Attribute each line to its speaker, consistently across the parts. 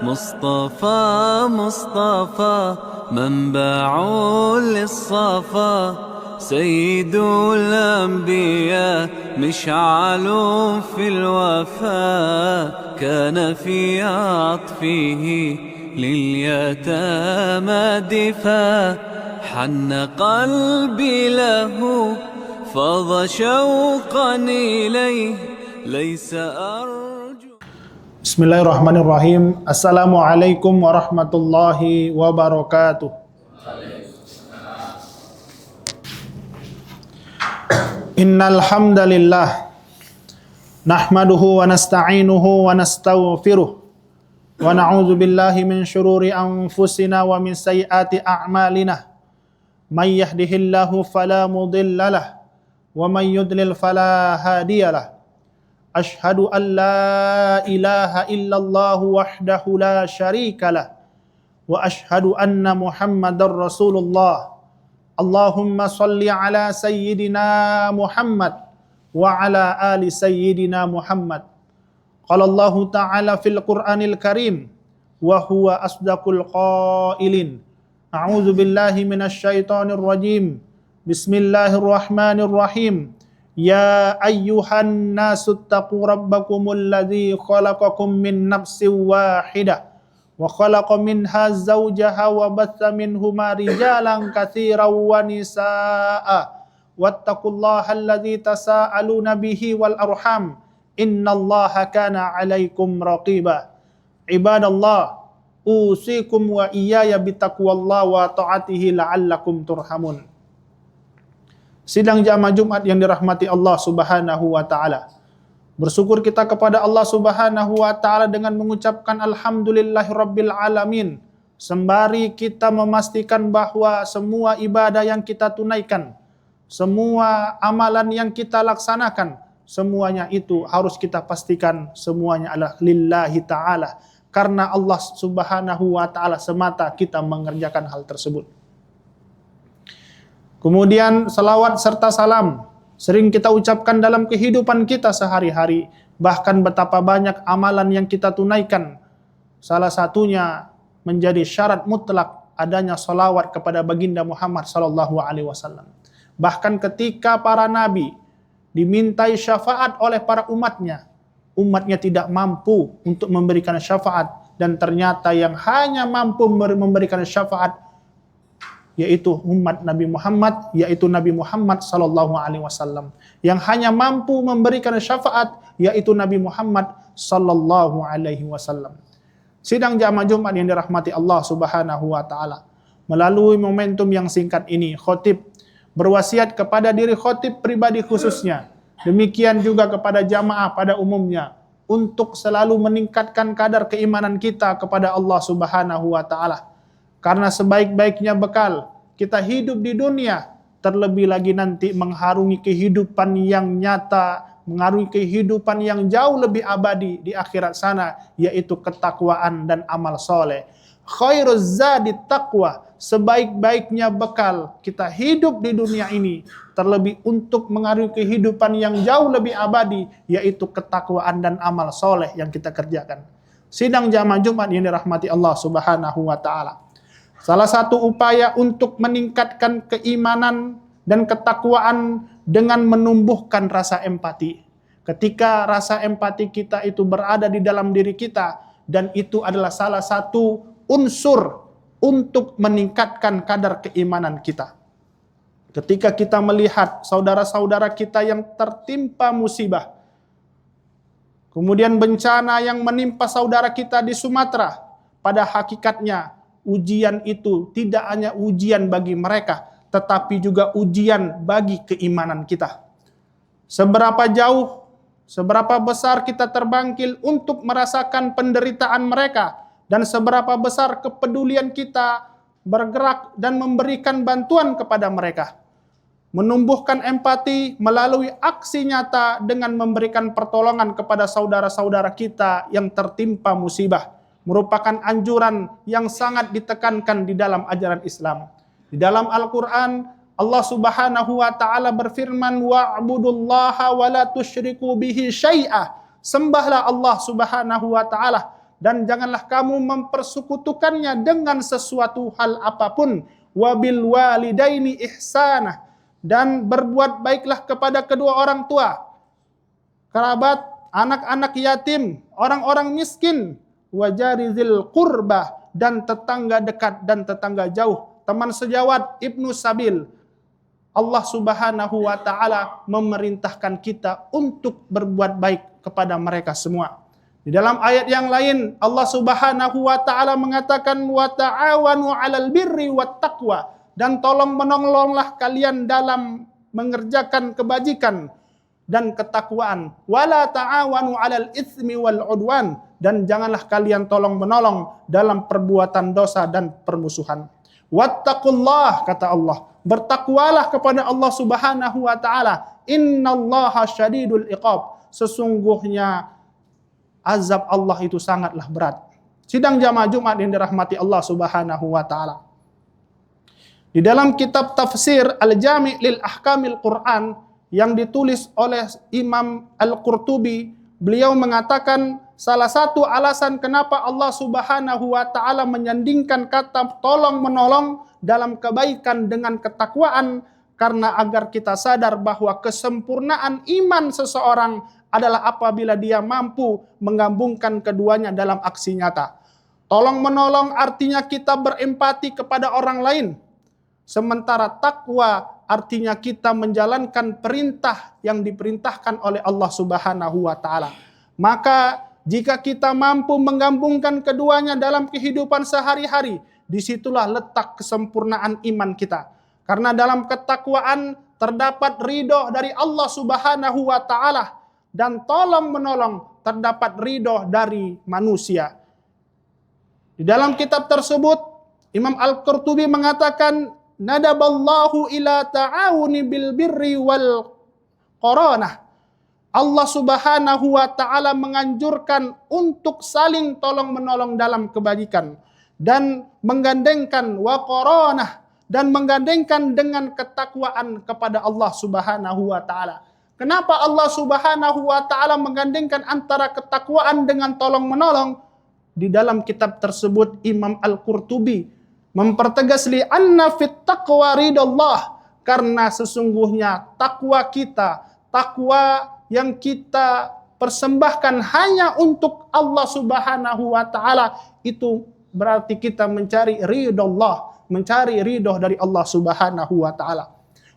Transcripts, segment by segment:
Speaker 1: مصطفى مصطفى منبع للصفا سيد الأنبياء مشعل في الوفا كان في عطفه لليتامى دفا حن قلبي له فاض شوقا إليه ليس أرجو.
Speaker 2: Bismillahirrahmanirrahim. Assalamualaikum warahmatullahi wabarakatuh. Innal hamdalillah nahmaduhu wa nasta'inuhu wa nastaghfiruh wa na'udzu billahi min syururi anfusina wa min sayyiati a'malina. May yahdihillahu fala mudhillalah wa may yudlil fala hadiyalah. Ashhadu an la ilaha illallah wahdahu la syarikalah wa ashhadu anna Muhammadar Rasulullah. Allahumma salli ala sayyidina Muhammad wa ala ali sayyidina Muhammad. Qala Allah ta'ala fil Qur'anil Karim wa huwa asdaqul qailin. A'udzu billahi minasy syaithanir rajim. Bismillahirrahmanirrahim. Ya ayyuhan nasu taqu rabbakumul ladzi khalaqakum min nafsin wahidah wa khalaqa minha zawjaha wa batha minhuma rijalan katsiran wa nisaa wattaqullaha alladzi tasaaluna bihi wal arham innallaha kana 'alaikum raqiba. Ibadallah, usikum wa iyaya bitaqwallahi wa ta'atihi la'allakum turhamun. Sidang jamaah Jumat yang dirahmati Allah Subhanahu wa taala. Bersyukur kita kepada Allah Subhanahu wa taala dengan mengucapkan alhamdulillahirabbil alamin. Sembari kita memastikan bahwa semua ibadah yang kita tunaikan, semua amalan yang kita laksanakan, semuanya itu harus kita pastikan semuanya adalah lillahi taala. Karena Allah Subhanahu wa taala semata kita mengerjakan hal tersebut. Kemudian salawat serta salam sering kita ucapkan dalam kehidupan kita sehari-hari. Bahkan betapa banyak amalan yang kita tunaikan. Salah satunya menjadi syarat mutlak adanya salawat kepada baginda Muhammad SAW. Bahkan ketika para nabi dimintai syafaat oleh para umatnya tidak mampu untuk memberikan syafaat. Dan ternyata yang hanya mampu memberikan syafaat yaitu umat Nabi Muhammad, yaitu Nabi Muhammad SAW. Yang hanya mampu memberikan syafaat yaitu Nabi Muhammad SAW. Sidang jamaah Jumat yang dirahmati Allah Subhanahu wa taala. Melalui momentum yang singkat ini, khatib berwasiat kepada diri khatib pribadi khususnya, demikian juga kepada jamaah pada umumnya, untuk selalu meningkatkan kadar keimanan kita kepada Allah Subhanahu wa taala. Karena sebaik-baiknya bekal kita hidup di dunia, terlebih lagi nanti mengharungi kehidupan yang nyata, mengharungi kehidupan yang jauh lebih abadi di akhirat sana, yaitu ketakwaan dan amal soleh. Khairuz zadi taqwa, sebaik-baiknya bekal kita hidup di dunia ini, terlebih untuk mengarungi kehidupan yang jauh lebih abadi, yaitu ketakwaan dan amal soleh yang kita kerjakan. Sidang jamaah Jumat yang dirahmati Allah Subhanahu wa taala. Salah satu upaya untuk meningkatkan keimanan dan ketakwaan dengan menumbuhkan rasa empati. Ketika rasa empati kita itu berada di dalam diri kita, dan itu adalah salah satu unsur untuk meningkatkan kadar keimanan kita. Ketika kita melihat saudara-saudara kita yang tertimpa musibah, kemudian bencana yang menimpa saudara kita di Sumatera, pada hakikatnya ujian itu tidak hanya ujian bagi mereka, tetapi juga ujian bagi keimanan kita. Seberapa jauh, seberapa besar kita terbangkil untuk merasakan penderitaan mereka, dan seberapa besar kepedulian kita bergerak dan memberikan bantuan kepada mereka. Menumbuhkan empati melalui aksi nyata dengan memberikan pertolongan kepada saudara-saudara kita yang tertimpa musibah merupakan anjuran yang sangat ditekankan di dalam ajaran Islam. Di dalam Al-Quran, Allah Subhanahu wa taala berfirman, wa'budullaha wa la tusyriku bihi syai'a. Sembahlah Allah Subhanahu wa taala dan janganlah kamu mempersekutukannya dengan sesuatu hal apapun. Wabil walidaini ihsanah, dan berbuat baiklah kepada kedua orang tua, kerabat, anak-anak yatim, orang-orang miskin, wajarizil qurbah, dan tetangga dekat dan tetangga jauh, teman sejawat, ibnu sabil. Allah Subhanahu wa taala memerintahkan kita untuk berbuat baik kepada mereka semua. Di dalam ayat yang lain Allah Subhanahu wa taala mengatakan wa ta'awanu 'alal birri wat taqwa, dan tolong menolonglah kalian dalam mengerjakan kebajikan dan ketakwaan. Wala ta'awanu 'alal itsmi wal 'udwan, dan janganlah kalian tolong menolong dalam perbuatan dosa dan permusuhan. Wattaqullah, kata Allah, bertakwalah kepada Allah Subhanahu wa taala. Innallaha syadidul iqab, sesungguhnya azab Allah itu sangatlah berat. Sidang jamaah Jumat yang dirahmati Allah Subhanahu wa taala. Di dalam kitab tafsir Al-Jami' lil Ahkamil Quran yang ditulis oleh Imam Al-Qurtubi, beliau mengatakan salah satu alasan kenapa Allah Subhanahu wa taala menyandingkan kata tolong menolong dalam kebaikan dengan ketakwaan, karena agar kita sadar bahwa kesempurnaan iman seseorang adalah apabila dia mampu menggabungkan keduanya dalam aksi nyata. Tolong menolong artinya kita berempati kepada orang lain, sementara takwa artinya kita menjalankan perintah yang diperintahkan oleh Allah Subhanahu wa taala. Maka jika kita mampu menggabungkan keduanya dalam kehidupan sehari-hari, disitulah letak kesempurnaan iman kita. Karena dalam ketakwaan terdapat ridho dari Allah Subhanahu wa taala, dan tolong menolong terdapat ridho dari manusia. Di dalam kitab tersebut Imam Al-Qurtubi mengatakan nadaballahu ila ta'awuni bil birri wal qaranah. Allah Subhanahu wa taala menganjurkan untuk saling tolong menolong dalam kebajikan dan menggandengkan wa qaranah, dan menggandengkan dengan ketakwaan kepada Allah Subhanahu wa taala. Kenapa Allah Subhanahu wa taala menggandengkan antara ketakwaan dengan tolong menolong? Di dalam kitab tersebut Imam Al-Qurtubi mempertegas li anna fit taqwa ridallah, karena sesungguhnya takwa kita, takwa yang kita persembahkan hanya untuk Allah Subhanahu wa taala, itu berarti kita mencari ridho Allah, mencari ridho dari Allah Subhanahu wa taala.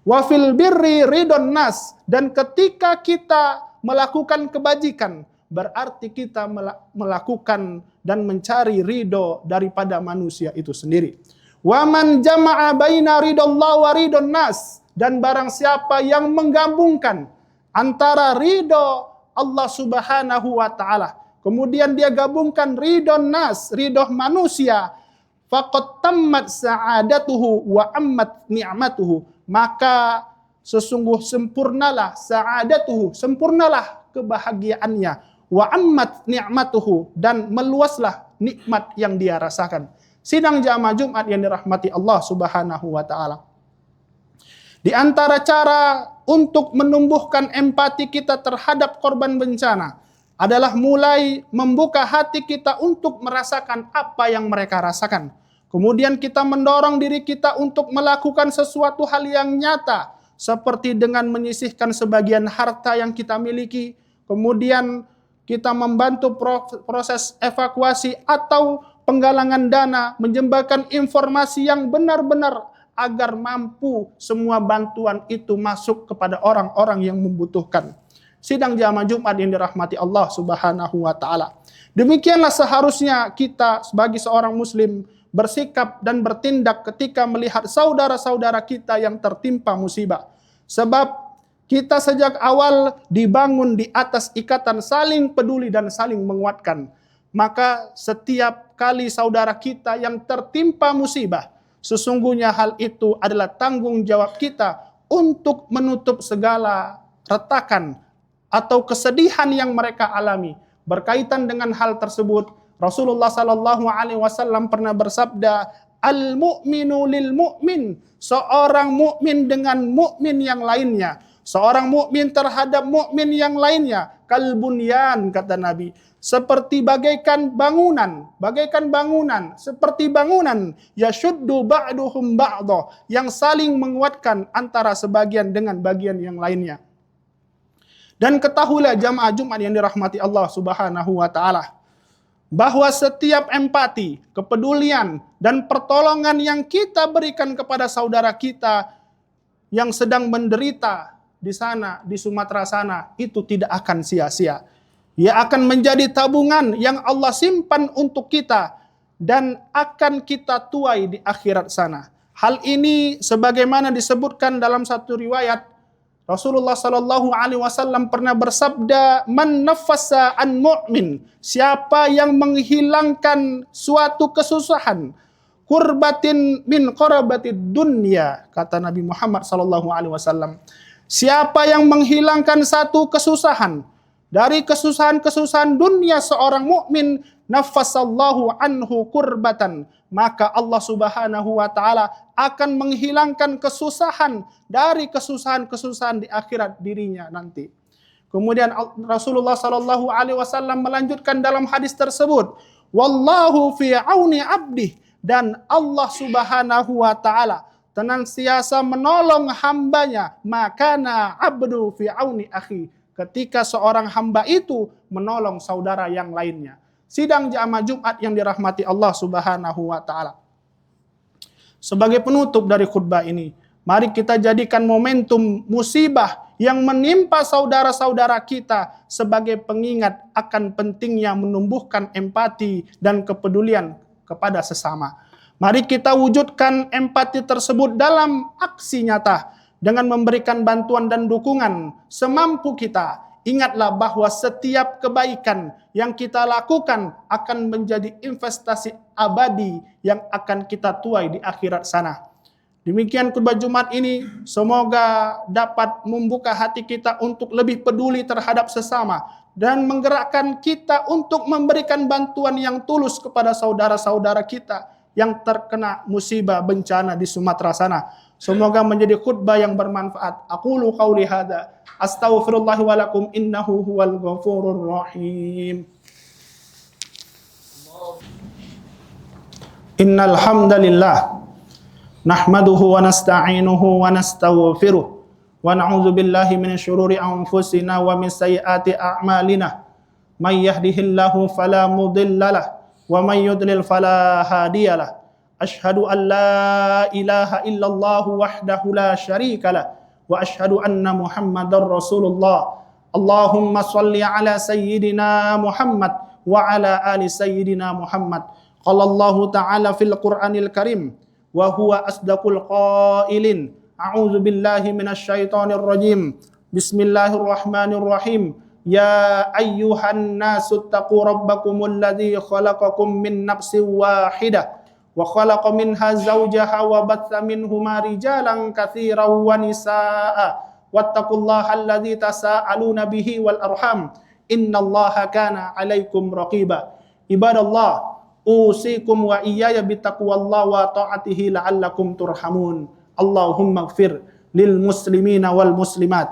Speaker 2: Wa fil birri ridon nas, dan ketika kita melakukan kebajikan berarti kita melakukan dan mencari ridho daripada manusia itu sendiri. Wa man jama'a baina ridallah wa ridon nas, dan barang siapa yang menggabungkan antara ridho Allah Subhanahu wa taala, kemudian dia gabungkan ridho nas, ridho manusia, faqad tammat sa'adatuhu wa ammat ni'matuhu, maka sesungguh sempurnalah sa'adatuhu, sempurnalah kebahagiaannya, wa ammat ni'matuhu, dan meluaslah nikmat yang dia rasakan. Sidang jamaah Jumat yang dirahmati Allah Subhanahu wa taala. Di antara cara untuk menumbuhkan empati kita terhadap korban bencana adalah mulai membuka hati kita untuk merasakan apa yang mereka rasakan. Kemudian kita mendorong diri kita untuk melakukan sesuatu hal yang nyata, seperti dengan menyisihkan sebagian harta yang kita miliki, kemudian kita membantu proses evakuasi atau penggalangan dana, menjembatkan informasi yang benar-benar agar mampu semua bantuan itu masuk kepada orang-orang yang membutuhkan. Sidang jamaah Jumat yang dirahmati Allah Subhanahu wa taala. Demikianlah seharusnya kita sebagai seorang muslim bersikap dan bertindak ketika melihat saudara-saudara kita yang tertimpa musibah. Sebab kita sejak awal dibangun di atas ikatan saling peduli dan saling menguatkan. Maka setiap kali saudara kita yang tertimpa musibah, sesungguhnya hal itu adalah tanggung jawab kita untuk menutup segala retakan atau kesedihan yang mereka alami. Berkaitan dengan hal tersebut, Rasulullah sallallahu alaihi wasallam pernah bersabda, "Al-mu'minu lil mu'min", seorang mukmin dengan mukmin yang lainnya, Seorang mukmin terhadap mukmin yang lainnya, kalbunyan kata Nabi, seperti bagaikan bangunan, seperti bangunan, yashuddu ba'duhum ba'dha, yang saling menguatkan antara sebagian dengan bagian yang lainnya. Dan ketahuilah jamaah Jumat yang dirahmati Allah Subhanahu wa taala, bahwa setiap empati, kepedulian, dan pertolongan yang kita berikan kepada saudara kita yang sedang menderita di sana, di Sumatera sana, itu tidak akan sia-sia. Ia akan menjadi tabungan yang Allah simpan untuk kita dan akan kita tuai di akhirat sana. Hal ini sebagaimana disebutkan dalam satu riwayat, Rasulullah Shallallahu Alaihi Wasallam pernah bersabda, "Man nafasa an mu'min, siapa yang menghilangkan suatu kesusahan, kurbatin min qarabatid dunya," kata Nabi Muhammad Shallallahu Alaihi Wasallam. Siapa yang menghilangkan satu kesusahan dari kesusahan-kesusahan dunia seorang mukmin, nafasallahu anhu kurbatan, maka Allah Subhanahu wa taala akan menghilangkan kesusahan dari kesusahan-kesusahan di akhirat dirinya nanti. Kemudian Rasulullah sallallahu alaihi wasallam melanjutkan dalam hadis tersebut, wallahu fi auni abdi, dan Allah Subhanahu wa taala senantiasa menolong hambanya, makana abdu fi auni akhi, ketika seorang hamba itu menolong saudara yang lainnya. Sidang jamaah Jumat yang dirahmati Allah Subhanahu wa taala. Sebagai penutup dari khutbah ini, mari kita jadikan momentum musibah yang menimpa saudara-saudara kita sebagai pengingat akan pentingnya menumbuhkan empati dan kepedulian kepada sesama. Mari kita wujudkan empati tersebut dalam aksi nyata dengan memberikan bantuan dan dukungan semampu kita. Ingatlah bahwa setiap kebaikan yang kita lakukan akan menjadi investasi abadi yang akan kita tuai di akhirat sana. Demikian khutbah Jumat ini, semoga dapat membuka hati kita untuk lebih peduli terhadap sesama dan menggerakkan kita untuk memberikan bantuan yang tulus kepada saudara-saudara kita yang terkena musibah bencana di Sumatera sana. Semoga menjadi khutbah yang bermanfaat. Aqulu qauli hadza, astaghfirullah wa lakum, innahu huwal ghafurur rahim. Innal hamdalillah nahmaduhu wa nasta'inuhu wa nastaghfiruh wa na'udzu billahi minasy syururi anfusina wa min sayyiati a'malina. May yahdihillahu fala mudhillalah wa may yudlil fala hadiyalah. Asyhadu an la ilaha illallah wahdahu la syarikalah wa asyhadu anna Muhammadar Rasulullah. Allahumma shalli ala sayyidina Muhammad wa ala ali sayyidina Muhammad. Qala Allah ta'ala fil Qur'anil Karim wa huwa asdaqul qailin. A'udzu billahi minasy syaithanir rajim. Bismillahirrahmanirrahim. Ya ayyuhan nasu taqu rabbakumul ladzi khalaqakum min nafsin wahidah wa khalaqa minha zawjaha wa batha minhuma rijalan katsiran wa nisaa wattaqullaha alladzi tasaaluna bihi wal arham innallaha kana 'alaikum raqiba. Ibadallah, usikum wa iyaya bittaqwallahi wa ta'atihi la'allakum turhamun. Allahumma ighfir lil muslimina wal muslimat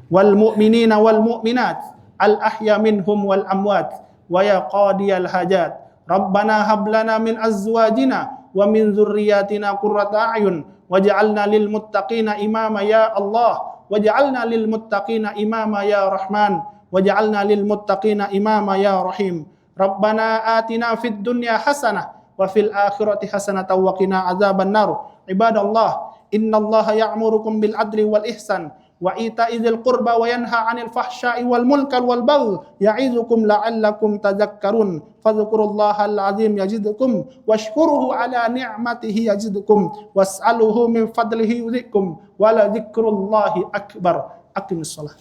Speaker 2: wal mu'minina wal mu'minat al ahya minhum wal amwat wa ya qadiyal hajat. Rabbana hab lana min azwajina wa min dzurriyyatina qurrata a'yun waj'alna lil muttaqina imama ya Allah, waj'alna lil muttaqina imama ya Rahman, waj'alna lil muttaqina imama ya Rahim. Rabbana atina fid dunya hasanah wa fil akhirati hasanatan wa qina adzaban nar. Ibadallah, innallaha ya'murukum bil adli wal ihsan wa ita'izil qurba wa yanha 'anil fahsya'i wal munkar wal baghi ya'izukum la'allakum tadhakkarun. Fadhkurullahal 'azim yazidkum washkuruhu 'ala ni'matihi yazidkum was'aluhu min fadlihi yuzidkum wa la dzikrullahi akbar. Aqimissalah.